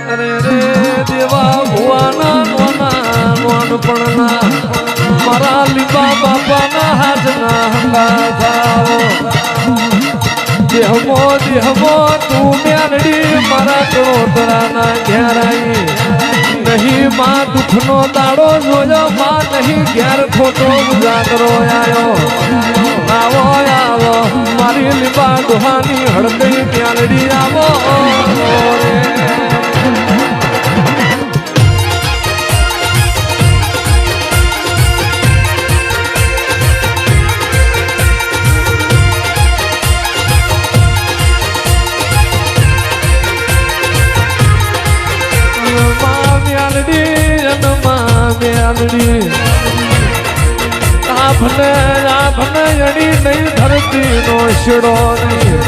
અરે રે દેવા ભુવાના નોના નોનપણના મારા લીબા બાપાના હાથના હંગા થાવો દેહમો તું મ્યાનડી મારા કળોતરાના ઘેરાઈ નહીં માં દુઃખનો દાડો જોયો માં નહીં ઘેર ખોટો ઉજાગરો આયો આવો આવો મારી લીબા દુહાની હળદઈ મ્યાનડી આવો ભને અડી નહીં ધરતી નો શેડો નહીં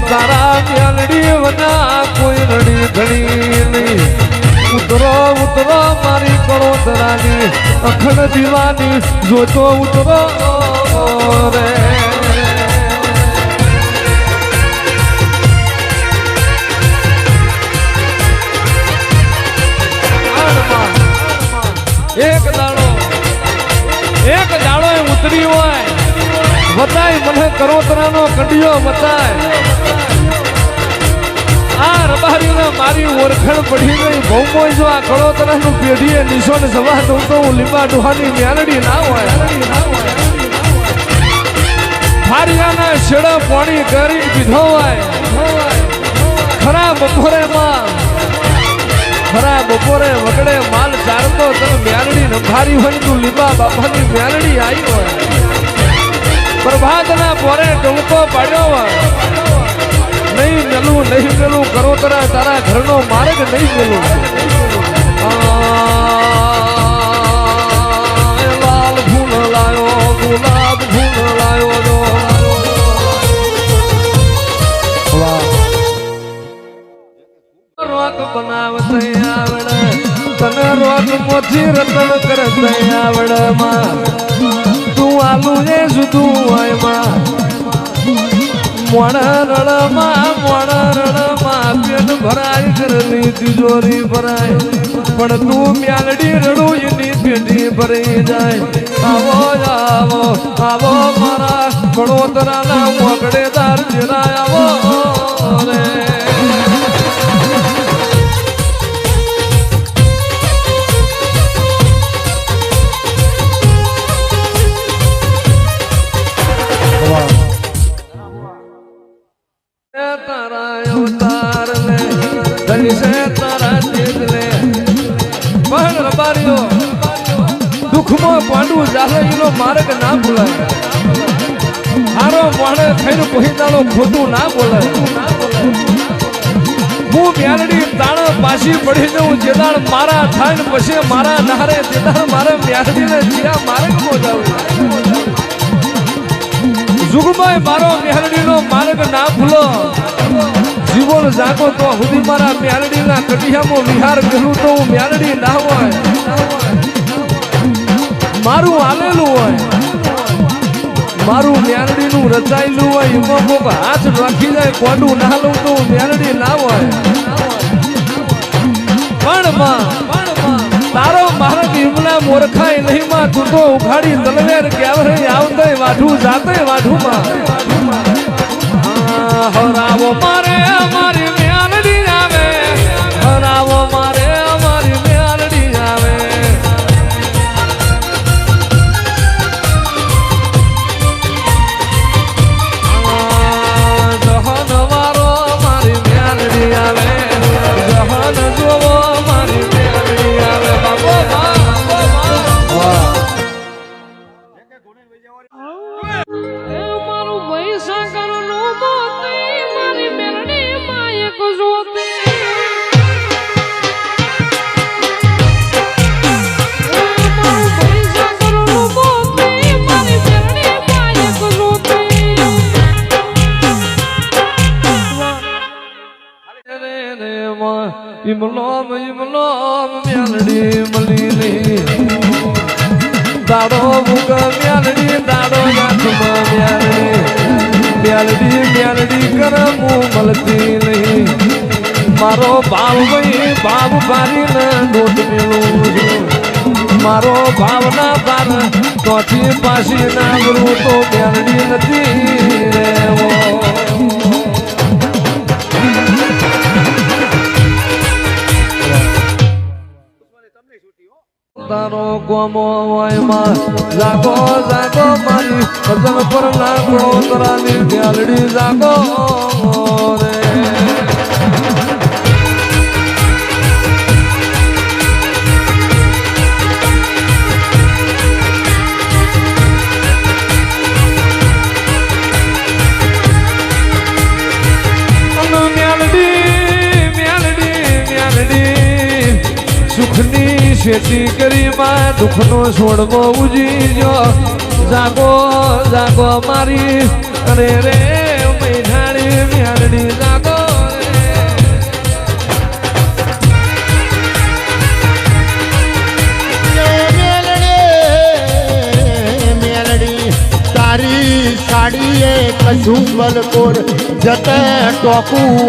તારા મ્યાલડી વના કોઈ રડી ઘડી નહીં ઉતરો ઉતરો મારી કળોતરાની અખંડ દીવાની જોતો ઉતરો રે એક દાડો ઉતરી હોય બતાય મને કરોતરાનો કંડિયો બતાય આ રબારીને મારી ઓળખણ પડી ગઈ ભૌમો જો આ કરોતરાનું પેઢીએ નિશોને જવા દઉં તો હું લીંબા ડુહાની મ્યાલડી ના હોય ફારિયાના શેડા પાણી કરી પીધો હોય ખરા બપોરે માં ખરા બપોરે વગડે માલ ચારતો તને મ્યાલડી નભારી હોય તું લીંબા બાપાની મ્યાલડી આવી હોય પ્રભાતના પોરે ટૂંકો પાડ્યો હોય નહીં મેલું કરોતરા તારા ઘરનો માર્ગ નહીં મેલું લાલ ફૂલ લાયો ગુલાબ ફૂલ લાયો રોક બનાવતે આવડે તને રોક મોથી રતન કરતે આવડે માં તું આલુ એ જુદું હોય માં મોણા રડમાં પેટ ભરાય ઘરની તિજોરી ભરાય પણ તું મ્યાલડી રડું એની પેટી ભરાઈ જાય આવો આવો આવો મારા કળોતરાના મોકળેદાર જેરા આવો રે દુઃખમાં પાંડવું જાહે એનો માર્ગ ના ભૂલાય હારો મોડે થઈને કોઈ દાડો ખોટું ના બોલે હું મ્યાલડી તાણ પાછી પડી જઉં જે દાડ મારા થાય ને પછી મારા નારે તે દાડ મારે મ્યાલડીને જીરા માર્ગમાં જાઉં જુગમાં મારો મ્યાલડીનો માર્ગ ના ભૂલો જીવન જાગો તો સુધી મારા મ્યાલડીના કટિયામાં વિહાર કરું તો હું મ્યાલડી ના હોય મારું આલેલું હોય મારું મ્યાલડીનું રચાયેલું હોય એમાં કોક હાથ રાખી જાય કોડું ના લઉં તો હું મ્યાલડી ના હોય પણ તારો મારા નિર્મલા મોરખાય નહીં માં તું તો ઉઘાડી તલવેર ક્યારે આવતે વાઢું જાતે વાઢું માં હરાવો મારે અમારી મ્યાલડી આવે હરાવો મારે અમારી મ્યાલડી આવે જહન વારો મારી મ્યાલડી આવે જહન જોવો મારી મ્યાલડી આવે બાબો મારું પૈસા કરનું મોતી મારી મેલડી માયક જોતી મારું પૈસા કરનું મોતી મારી મેલડી માયક જોતી ઇમલોમ મ્યાલડી મલી દાડો મુગ મ્યાલડી દાડો નાથમાં મ્યાલડી કર મું મળતી નહીં મારો ભાવ ભાઈ ભાવ ભારીને દોટ મેળું છું મારો ભાવના પાર તોથી પાછી ના ગુરુ તો મેળવી નથી રેવો તારો ગોમો વાયમાં જાગો જાગો મારી ભજન પર લાગો તરાની ઢાલડી જાગો રે સુખની ખેતી કરી માં દુઃખનો છોડવો ઉજી જો જાગો જાગો મારી અરે રે મૈઠાણી મ્યાલડી જાગો મેલડી તારી સાડીએ કશું બલકોર જતે ટોકું